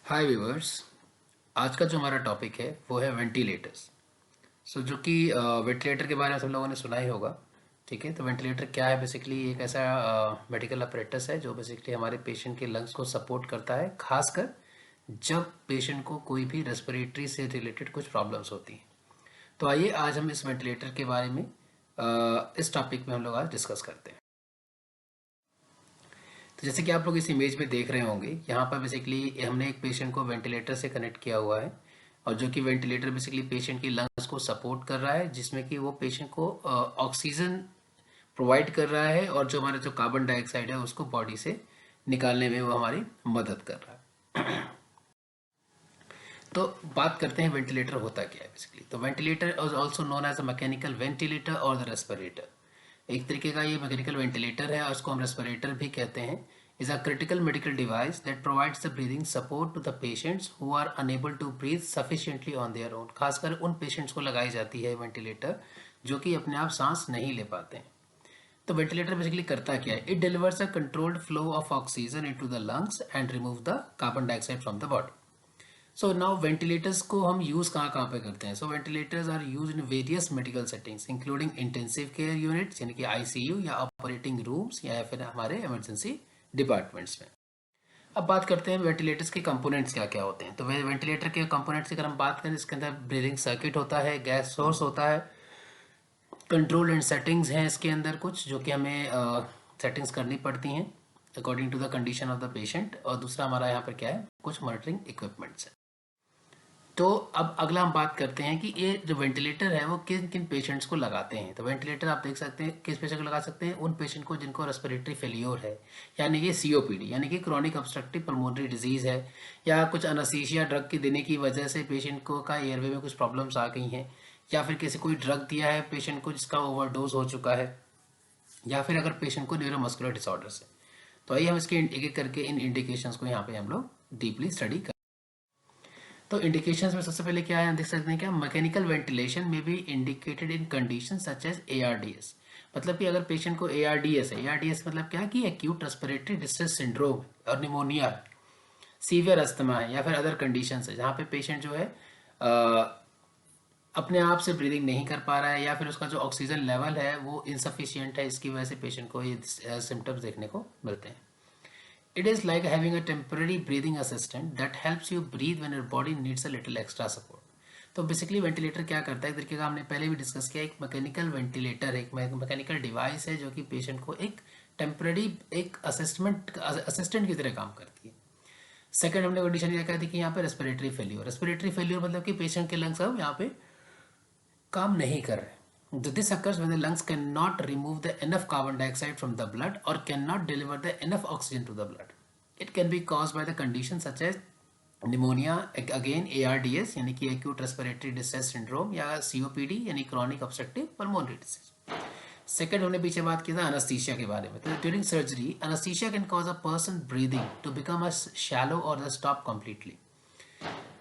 हाय viewers. आज का जो हमारा टॉपिक है वो है वेंटिलेटर्स। जो कि वेंटिलेटर के बारे में सब लोगों ने सुना ही होगा। ठीक है, तो वेंटिलेटर क्या है? बेसिकली एक ऐसा मेडिकल अपरेटस है जो बेसिकली हमारे पेशेंट के लंग्स को सपोर्ट करता है, खासकर जब पेशेंट को कोई भी रेस्पिरेटरी से रिलेटेड कुछ प्रॉब्लम्स होती हैं। तो आइए आज हम इस वेंटिलेटर के बारे में इस टॉपिक में हम लोग आज डिस्कस करते हैं। तो जैसे कि आप लोग इस इमेज में देख रहे होंगे, यहाँ पर बेसिकली हमने एक पेशेंट को वेंटिलेटर से कनेक्ट किया हुआ है, और जो कि वेंटिलेटर बेसिकली पेशेंट की लंग्स को सपोर्ट कर रहा है, जिसमें कि वो पेशेंट को ऑक्सीजन प्रोवाइड कर रहा है, और जो हमारा जो कार्बन डाइऑक्साइड है उसको बॉडी से निकालने में वो हमारी मदद कर रहा है। तो बात करते हैं वेंटिलेटर होता क्या है बेसिकली। तो ventilator is also known as a mechanical ventilator और द रेस्पिरेटर। एक तरीके का ये मैकेनिकल वेंटिलेटर है और इसको हम रेस्पिरेटर भी कहते हैं। Is a critical medical device that provides the breathing support to the patients who are unable to breathe sufficiently on their own. खासकर उन पेशेंट्स को लगाई जाती है वेंटिलेटर जो कि अपने आप सांस नहीं ले पाते हैं। तो वेंटिलेटर बेसिकली करता क्या है? It delivers a controlled flow of oxygen into the lungs and remove the carbon dioxide from the body. So now ventilators को हम यूज़ कहाँ कहाँ पे करते हैं? So ventilators are use in various medical settings including intensive care units यानी कि ICU या ऑपरेटिंग रूम्स या फिर हमारे इमरजेंसी डिपार्टमेंट्स में। अब बात करते हैं वेंटिलेटर्स के कंपोनेंट्स क्या क्या होते हैं। तो वेंटिलेटर के कंपोनेंट्स की अगर हम बात करें, इसके अंदर ब्रीदिंग सर्किट होता है, गैस सोर्स होता है, कंट्रोल एंड सेटिंग्स हैं इसके अंदर कुछ जो कि हमें सेटिंग्स करनी पड़ती हैं according to the condition of the patient, और दूसरा हमारा यहाँ पर क्या है, कुछ मॉनिटरिंग इक्विपमेंट्स है। तो अब अगला हम बात करते हैं कि ये जो वेंटिलेटर है वो किन किन पेशेंट्स को लगाते हैं। तो वेंटिलेटर आप देख सकते हैं किस पेशेंट को लगा सकते हैं? उन पेशेंट को जिनको रेस्पिरेटरी फेलियर है, यानी कि सीओपीडी यानी कि क्रॉनिक ऑब्स्ट्रक्टिव पल्मोनरी डिजीज है, या कुछ अनास्थीसिया ड्रग की देने की वजह से पेशेंट को का एयरवे में कुछ प्रॉब्लम्स आ गई हैं, या फिर किसी कोई ड्रग दिया है पेशेंट को जिसका ओवरडोज हो चुका है, या फिर अगर पेशेंट को न्यूरोमस्कुलर डिसऑर्डर्स है। तो आइए हम इसके एक एक करके इन इंडिकेशंस को यहाँ पे हम लोग डीपली स्टडी कर। तो इंडिकेशंस में सबसे पहले क्या है, देख सकते हैं क्या, मैकेनिकल वेंटिलेशन में be indicated in condition such as ARDS. मतलब कि अगर पेशेंट को एआरडीएस है, एआरडीएस मतलब क्या कि एक्यूट रेस्पिरेटरी डिस्ट्रेस सिंड्रोम और निमोनिया, सीवियर अस्थमा है, या फिर अदर कंडीशन है जहाँ पे पेशेंट जो है अपने आप से ब्रीदिंग नहीं कर पा रहा है, या फिर उसका जो ऑक्सीजन लेवल है वो इनसफिशियंट है, इसकी वजह से पेशेंट को ये सिम्टम्स देखने को मिलते हैं। It is like having a temporary breathing assistant that helps you breathe when your body needs a little extra support. तो बेसिकली वेंटिलेटर क्या करता है, एक तरीके का हमने पहले भी डिस्कस किया, एक मैकेनिकल वेंटिलेटर एक मैकेनिकल डिवाइस है जो कि पेशेंट को एक टेम्पररी एक असिस्टेंट की तरह काम करती है। सेकंड हमने कंडीशन क्या कही थी कि यहाँ पे रेस्पिरेटरी फेलियर। रेस्पिरेटरी फेलियर मतलब कि पेशेंट के लंग्स अब यहाँ पे काम नहीं कर रहे। This occurs when the lungs cannot remove the enough carbon dioxide from the blood or cannot deliver the enough oxygen to the blood. It can be caused by the conditions such as pneumonia, again ARDS यानी कि acute respiratory distress syndrome, या COPD यानी chronic obstructive pulmonary disease. Second हमने पीछे बात की था anaesthesia के बारे में। तो during surgery anaesthesia can cause a person breathing to become a shallow और stop completely.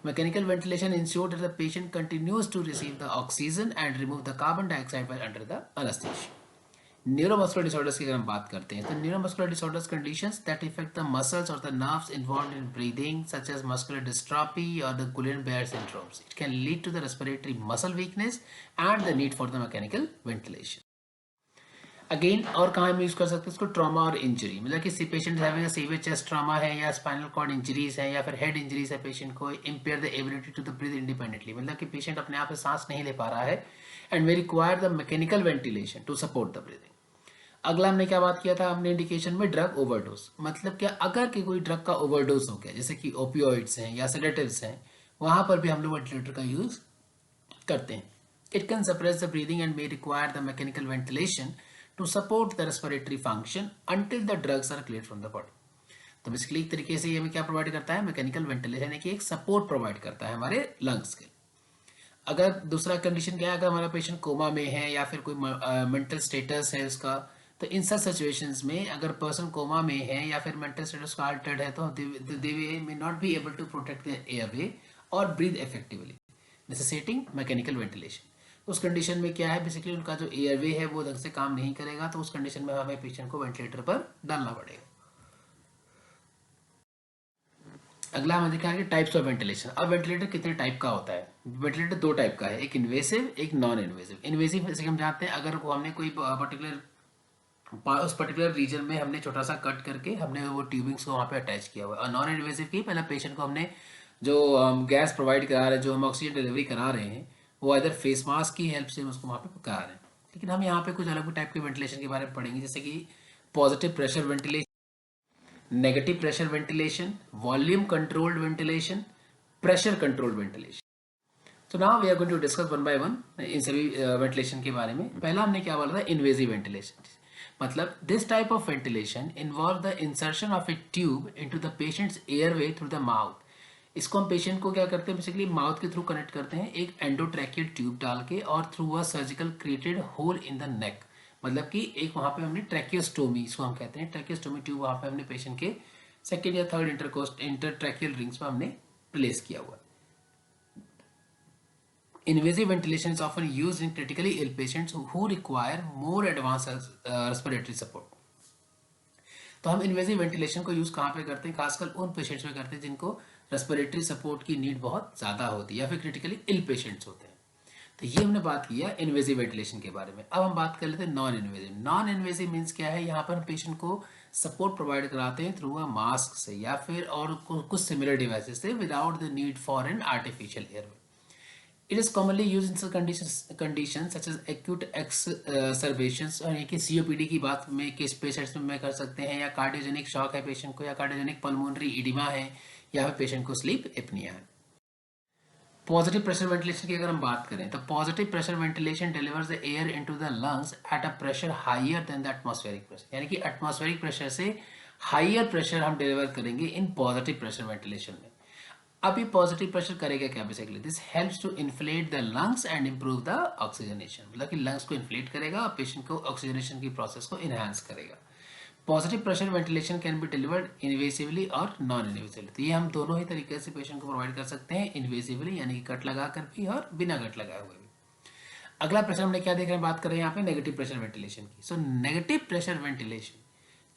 Mechanical ventilation ensures that the patient continues to receive the oxygen and remove the carbon dioxide while under the anesthesia. Neuromuscular disorders की अगर हम बात करते हैं, तो neuromuscular disorders conditions that affect the muscles और the nerves involved in breathing such as muscular dystrophy और the Guillain Barre syndromes. It can lead to the respiratory muscle weakness and the need for the mechanical ventilation. Again और कहाँ हम use कर सकते हैं इसको? Trauma और इंजरी, मतलब कि patient having severe chest trauma है, या स्पाइनल कॉर्ड इंजरीज है, या फिर हेड इंजरीज है, पेशेंट को impair the ability to the breathe independently, मतलब कि पेशेंट अपने आप से सांस नहीं ले पा रहा है एंड वे require the mechanical ventilation to support the breathing. अगला हमने क्या बात किया था हमने इंडिकेशन में? Drug overdose. मतलब क्या, अगर कि कोई ड्रग का ओवरडोज हो गया, जैसे कि ओपियोइड्स हैं या सेडेटिव्स हैं, वहां पर भी हम लोग वेंटिलेटर का यूज करते हैं। It can suppress the breathing and may require the mechanical ventilation to support the respiratory function until the drugs are cleared from the body. तो बेसिकली एक तरीके से ये हमें क्या प्रोवाइड करता है? मैकेनिकल वेंटिलेशन, यानी कि एक सपोर्ट प्रोवाइड करता है हमारे लंग्स के। अगर दूसरा कंडीशन क्या है, अगर हमारा पेशेंट कोमा में है या फिर कोई मेंटल स्टेटस है उसका, तो इन सब सिचुएशंस में अगर पर्सन कोमा में है या फिर मेंटल स्टेटस का अल्टर्ड है, तो they may not be able to protect the airway और breathe effectively, necessitating mechanical ventilation. उस कंडीशन में क्या है, बेसिकली उनका जो एयरवे है वो ढंग से काम नहीं करेगा, तो उस कंडीशन में हमें पेशेंट को वेंटिलेटर पर डालना पड़ेगा। अगला हमें देखा है कि टाइप्स ऑफ वेंटिलेशन। अब वेंटिलेटर कितने टाइप का होता है? वेंटिलेटर दो टाइप का है, एक इन्वेसिव एक नॉन इन्वेसिव। इन्वेसिव जैसे कि हम जानते हैं, अगर हमने कोई पर्टिकुलर उस पर्टिकुलर रीजन में हमने छोटा सा कट करके हमने वो ट्यूबिंग्स को वहाँ पे अटैच किया हुआ है। और नॉन इन्वेसिव की पहले पेशेंट को हमने जो गैस प्रोवाइड करा रहे हैं, जो हम ऑक्सीजन डिलीवरी करा रहे हैं, वो इधर फेस मास्क की हेल्प से हम उसको वहाँ पे करा रहे हैं। लेकिन हम यहाँ पे कुछ अलग टाइप के वेंटिलेशन के बारे में पढ़ेंगे, जैसे कि positive pressure ventilation, negative pressure ventilation, volume controlled ventilation, pressure controlled ventilation. तो now we are going to discuss one by one in सभी वेंटिलेशन के बारे में। पहला हमने क्या बोला था? Invasive ventilation. मतलब this type of ventilation involve the insertion of a tube into the patient's airway through the mouth. इसको हम पेशेंट को क्या करते हैं, बेसिकली माउथ के थ्रू कनेक्ट करते हैं एक एंडोट्रैकियल ट्यूब डाल के, और through a surgical created hole in the neck. मतलब कि एक वहाँ पे हमने ट्रैकियोस्टोमी, इसको हम कहते हैं ट्रैकियोस्टोमी ट्यूब, वहाँ पे हमने पेशेंट के सेकेंड या थर्ड इंटरट्रैकियल रिंग्स में हमने प्लेस किया हुआ है। Invasive ventilation is often used in critically ill patients who require more advanced respiratory support. तो हम इन्वेजिव वेंटिलेशन को यूज कहाँ पे करते हैं? खासकर उन पेशेंट्स में करते हैं जिनको रेस्पिरेटरी सपोर्ट की नीड बहुत ज़्यादा होती है, या फिर क्रिटिकली इल पेशेंट्स होते हैं। तो ये हमने बात किया इन्वेजिव वेंटिलेशन के बारे में। अब हम बात कर लेते हैं non invasive. Non invasive means क्या है? यहाँ पर हम पेशेंट को सपोर्ट प्रोवाइड कराते हैं थ्रू अ मास्क से, या फिर और कुछ सिमिलर डिवाइसेस से, without the need for an artificial airway. It is commonly used in such conditions such as acute exacerbations, और ये कि COPD की बात में किस पेशेंट्स में कर सकते हैं, या कार्डियोजेनिक शॉक है पेशेंट को, या कार्डियोजेनिक पल्मोनरी इडिमा है, या फिर पेशेंट को स्लीप एपनिया है। पॉजिटिव प्रेशर वेंटिलेशन की अगर हम बात करें, तो positive pressure ventilation delivers the air into the lungs at a pressure higher than the atmospheric pressure. यानी कि एटमॉस्फेरिक प्रेशर से हायर प्रेशर हम डिलीवर करेंगे इन पॉजिटिव प्रेशर वेंटिलेशन में। अब ये पॉजिटिव प्रेशर करेगा क्या? Basically this helps to inflate the lungs and improve the oxygenation. मतलब कि लंग्स को इन्फ्लेट करेगा और पेशेंट को ऑक्सीजनेशन की प्रोसेस को इनहांस करेगा। Positive pressure ventilation can be delivered invasively और नॉन इन्वेसिवली। तो ये हम दोनों ही तरीके से पेशेंट को प्रोवाइड कर सकते हैं, इन्वेसिवली यानी कि कट लगा कर भी, और बिना कट लगाए हुए भी। अगला प्रेशर हमने क्या देख रहे हैं? बात कर रहे हैं यहाँ पे नेगेटिव प्रेशर वेंटिलेशन की। सो नेगेटिव प्रेशर वेंटिलेशन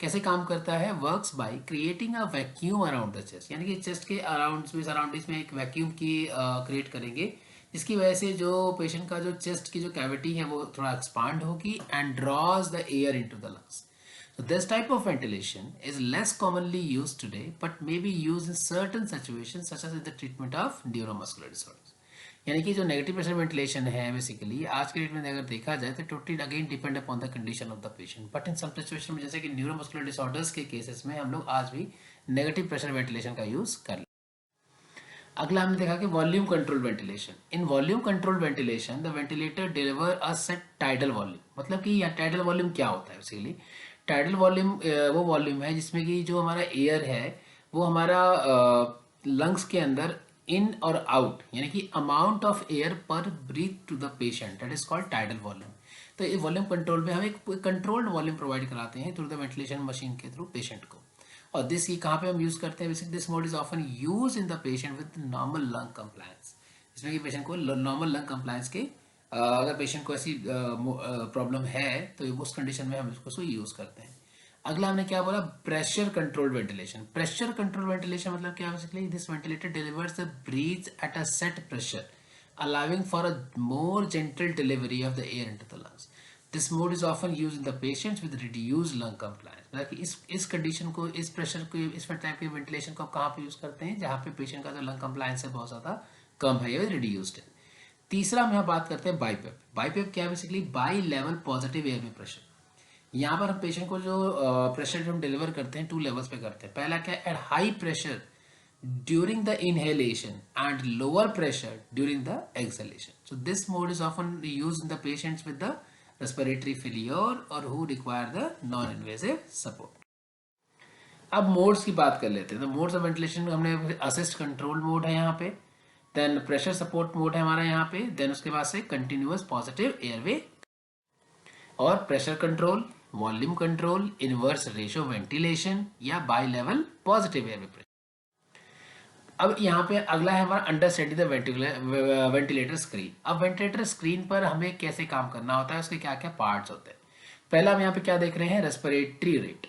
कैसे काम करता है? Works by creating a vacuum around the chest. यानी कि चेस्ट के सराउंडिंग्स में एक वैक्यूम की क्रिएट करेंगे, जिसकी वजह से जो पेशेंट का जो चेस्ट की जो कैविटी है वो थोड़ा एक्सपांड होगी and drawers the air into the lungs. So this type of ventilation is less commonly used today, but may be used in certain situations such as in the treatment of neuromuscular disorders. यानी कि जो negative pressure ventilation है basically आज के date में अगर देखा जाए तो totally again depend upon the condition of the patient, but in some situation में जैसे कि न्यूरोमस्कुलर डिसऑर्डर्स के केसेस में हम लोग आज भी नेगेटिव प्रेशर वेंटिलेशन का यूज कर। अगला हमने देखा कि volume control ventilation. In volume control ventilation the ventilator deliver a set tidal volume. मतलब कि टाइडल वॉल्यूम क्या होता है? बेसिकली टाइडल वॉल्यूम वो वॉल्यूम है जिसमें कि जो हमारा एयर है वो हमारा लंग्स के अंदर इन और आउट, यानी कि amount of air per breath to the patient, that is called tidal volume. तो ये वॉल्यूम कंट्रोल में हम एक कंट्रोल्ड वॉल्यूम प्रोवाइड कराते हैं थ्रू द वेंटिलेशन मशीन के थ्रू पेशेंट को। और दिस ये कहाँ पे हम यूज करते हैं? Basically this mode is often use in the patient with normal lung compliance. इसमें कि पेशेंट को नॉर्मल लंग कंप्लायंस के अगर पेशेंट को ऐसी प्रॉब्लम है तो उस कंडीशन में हम इसको यूज करते हैं। अगला हमने क्या बोला? Pressure control ventilation. Pressure control ventilation मतलब क्या? Basically this ventilator delivers the breath at a set pressure allowing for a more gentle delivery of the air into the lungs. This mode is often used in the patients with reduced lung compliance. मतलब कि इस condition को, इस pressure को, इस type के ventilation को आप कहाँ पे यूज करते हैं? जहाँ पे पेशेंट का जो लंग कंप्लायंस है बहुत ज़्यादा कम है या रिड्यूस्ड है। तीसरा हम यहाँ बात करते हैं बाईपेप। बाईपेप क्या है? Basically by level positive air में प्रेशर। यहाँ पर हम पेशेंट को जो प्रेशर जो हम डिलीवर करते हैं 2 लेवल्स पे करते हैं। पहला क्या है? At high pressure during the inhalation and lower pressure during the exhalation. So this mode is often used in the patients with the respiratory failure or who require the non-invasive support. अब modes की बात कर लेते हैं। तो modes of ventilation में हमने assist control mode है यहाँ पे, देन प्रेशर सपोर्ट मोड है हमारा यहाँ पे, देन उसके बाद से कंटिन्यूअस पॉजिटिव एयरवे और pressure control, volume control, inverse ratio ventilation या bilevel positive airway pressure. अब यहाँ पे अगला है हमारा अंडरस्टैंडिंग द वेंटिलेटर स्क्रीन। अब वेंटिलेटर स्क्रीन पर हमें कैसे काम करना होता है, उसके क्या क्या पार्ट्स होते हैं। पहला हम यहाँ पे क्या देख रहे हैं? Respiratory rate.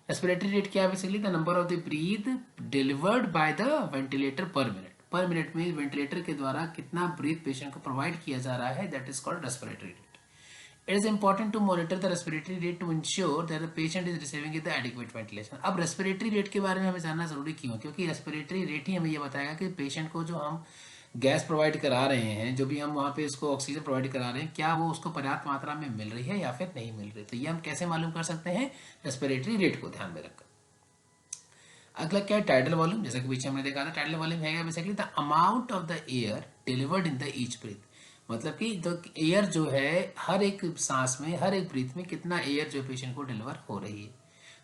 रेस्पिरेटरी रेट क्या है basically? The number of the breath delivered by the ventilator per minute. Per minute में वेंटिलेटर के द्वारा कितना ब्रीथ पेशेंट को प्रोवाइड किया जा रहा है, that is called respiratory rate. It is important to monitor the respiratory rate to ensure that the patient is receiving the adequate ventilation। अब रेस्पिरेटरी रेट के बारे में हमें जानना जरूरी क्यों है? क्योंकि रेस्पिरेटरी रेट ही हमें ये बताएगा कि पेशेंट को जो हम गैस प्रोवाइड करा रहे हैं, जो भी हम वहाँ पे इसको ऑक्सीजन प्रोवाइड करा रहे हैं, क्या वो उसको पर्याप्त मात्रा में मिल रही है या फिर नहीं मिल रही। तो ये हम कैसे मालूम कर सकते हैं? रेस्पिरेटरी रेट को ध्यान में रखकर। अगला क्या है? Tidal volume. जैसा कि पीछे हमने देखा था, टाइडल वॉल्यूम है basically the amount of the air delivered in the each breath. मतलब कि जो एयर जो है हर एक सांस में, हर एक ब्रीथ में कितना एयर जो पेशेंट को डिलीवर हो रही है।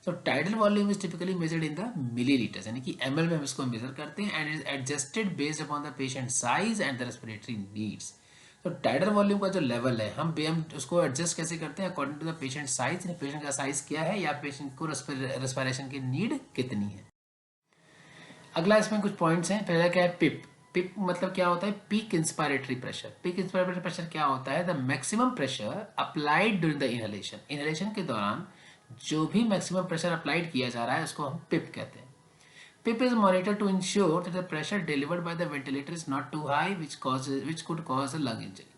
तो tidal volume is typically measured in the millilitres, यानी कि एमएल में हम इसको मेजर करते हैं, and is adjusted based upon the patient size and the respiratory needs. तो टाइडल वॉल्यूम का जो लेवल है हम उसको एडजस्ट कैसे करते हैं? According to the patient size. Patient का साइज क्या है या पेशेंट को रेस्पिरेशन की नीड कितनी है। अगला इसमें कुछ पॉइंट्स हैं। पहला क्या है? पिप। पिप मतलब क्या होता है? Peak inspiratory pressure. Peak inspiratory pressure क्या होता है? The maximum pressure applied during the inhalation. Inhalation के दौरान जो भी मैक्सिमम प्रेशर अप्लाइड किया जा रहा है उसको हम पिप कहते हैं। PIP is monitor to ensure that the pressure delivered by the ventilator is not too high which could cause a lung injury.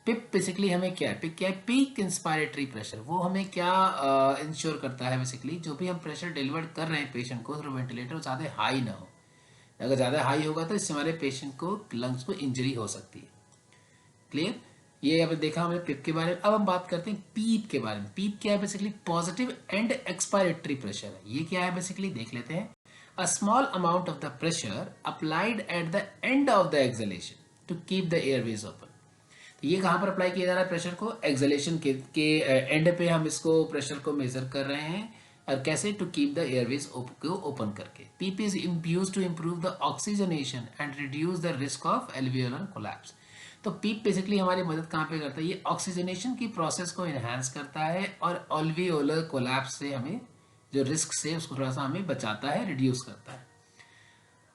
PIP basically हमें क्या है? पिप क्या है? Peak inspiratory pressure. वो हमें क्या इंश्योर करता है? बेसिकली जो भी हम प्रेशर डिलीवर कर रहे हैं पेशेंट को थ्रू वेंटिलेटर, वो ज़्यादा हाई ना हो। अगर ज़्यादा हाई होगा तो इससे हमारे पेशेंट को लंग्स को इंजरी हो सकती है। क्लियर? ये अब देखा हमने पिप के बारे में। अब हम बात करते हैं पीप के बारे में। पीप क्या है? Basically positive and expiratory pressure है। ये क्या है बेसिकली? देख लेते हैं। A small amount of the pressure applied at the end of the exhalation to keep the airways open. तो ये कहाँ पर अप्लाई किया जा रहा है प्रेशर को? एक्सलेशन के एंड पे हम इसको प्रेशर को मेजर कर रहे हैं। और कैसे? टू कीप द एयरवेज को ओपन करके। PEEP is use to improve the oxygenation and reduce the risk of alveolar collapse. तो पीप बेसिकली हमारी मदद कहाँ पे करता है? ये ऑक्सीजनेशन की प्रोसेस को इनहेंस करता है और एल्वियोलर कोलैप्स से हमें जो रिस्क से उसको थोड़ा सा हमें बचाता है, रिड्यूस करता है।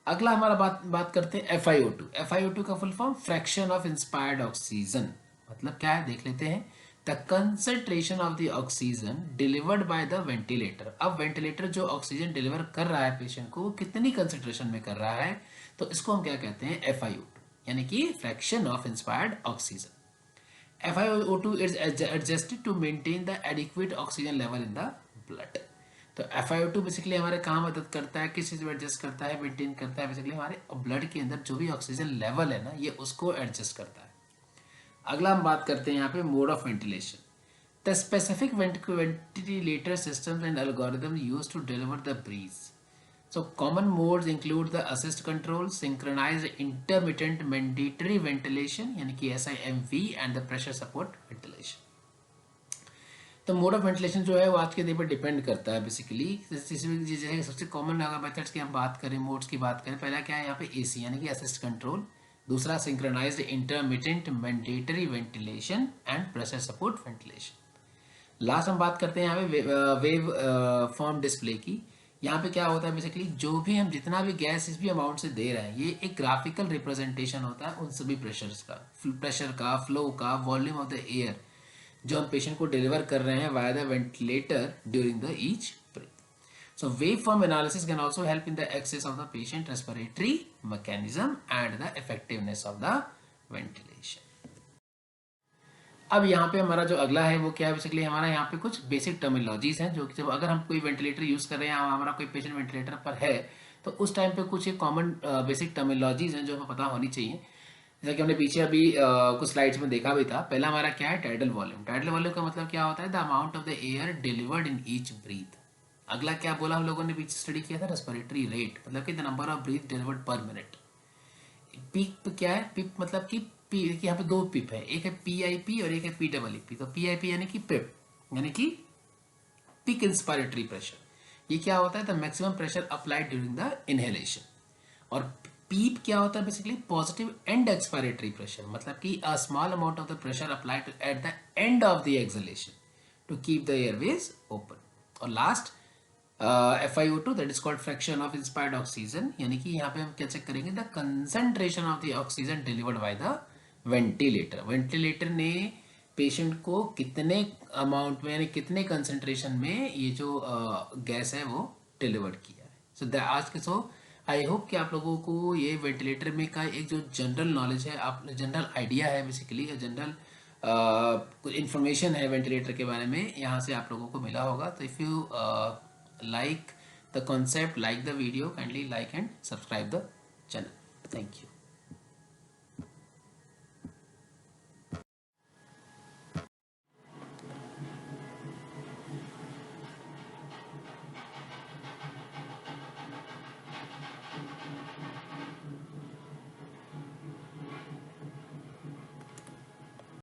अगला हमारा बात करते हैं FiO2। FiO2 का full form fraction of inspired oxygen. मतलब क्या है? देख लेते हैं। The concentration of the oxygen delivered by the ventilator. अब वेंटिलेटर जो ऑक्सीजन डिलीवर कर रहा है पेशेंट को, वो कितनी कंसंट्रेशन में कर रहा है? तो इसको हम क्या कहते हैं? FiO2, यानी कि fraction of inspired oxygen. FiO2 is adjusted to maintain the adequate oxygen level in the blood। तो FiO2 बेसिकली हमारे कहाँ मदद करता है? किस चीज़ में एडजस्ट करता है, मेंटेन करता है? बेसिकली हमारे ब्लड के अंदर जो भी ऑक्सीजन लेवल है ना, ये उसको एडजस्ट करता है। अगला हम बात करते हैं यहाँ पे mode of ventilation. The specific ventilator systems and algorithm used to deliver the breath. So common modes include the assist control, synchronized intermittent mandatory ventilation यानी कि SIMV and the pressure support ventilation। तो mode of ventilation जो है वो आज के दिन पर डिपेंड करता है बेसिकली। जैसे सबसे कॉमन अगर मेथड्स की हम बात करें, मोड्स की बात करें, पहला क्या है यहाँ पे AC यानी कि असिस्ट कंट्रोल, दूसरा synchronized intermittent mandatory ventilation and pressure support ventilation. Last हम बात करते हैं यहाँ पे वेव फॉर्म डिस्प्ले की। यहाँ पे क्या होता है बेसिकली? जो भी हम जितना भी गैस इस भी अमाउंट से दे रहे हैं, ये एक ग्राफिकल रिप्रेजेंटेशन होता है उन सभी प्रेशर का, फ्लो का, वॉल्यूम ऑफ द एयर जो हम पेशेंट को डिलीवर कर रहे हैं via the ventilator during the each breath. So waveform analysis can also help in the access of the patient respiratory mechanism and the effectiveness of the ventilation. अब यहाँ पे हमारा जो अगला है वो क्या है बेसिकली? हमारा यहाँ पे कुछ बेसिक टर्मिनोलॉजीज हैं जो कि जब अगर हम कोई वेंटिलेटर यूज कर रहे हैं, हमारा कोई पेशेंट वेंटिलेटर पर है, तो उस टाइम पे कुछ कॉमन बेसिक टर्मिनोलॉजीज हैं जो हमें पता होनी चाहिए। जैसा कि हमने पीछे अभी कुछ स्लाइड्स में देखा भी था। पहला हमारा क्या है? Tidal volume. टाइडल वॉल्यूम का मतलब क्या होता है? The amount of the air delivered in each breath. अगला क्या बोला हम लोगों ने पीछे स्टडी किया था? रेस्पिरेटरी रेट, मतलब कि the number of breath delivered पर मिनट। पीक क्या है? पिप मतलब कि यहाँ पे दो पिप है, एक है PIP और एक है PEEP। तो PIP यानी कि पिप यानी कि पीक इंस्पायरेटरी प्रेशर। ये क्या होता है? The maximum pressure applied during the inhalation. और पीप क्या होता है basically? Positive and expiratory pressure, मतलब कि a small amount of the pressure applied at the end of the exhalation to keep the airways open. और last FiO2 that is called fraction of inspired oxygen, यानी कि यहाँ पे हम क्या check करेंगे? The concentration of the oxygen delivered by the ventilator. Ventilator ने patient को कितने अमाउंट में यानी कितने कंसंट्रेशन में ये जो गैस है वो डिलीवर्ड किया है। सो आई होप कि आप लोगों को ये वेंटिलेटर में का एक जो जनरल नॉलेज है, आप जनरल आइडिया है बेसिकली, जनरल कुछ इन्फॉर्मेशन है वेंटिलेटर के बारे में, यहाँ से आप लोगों को मिला होगा। तो if you like the concept, like the video, kindly like and subscribe the channel. Thank you.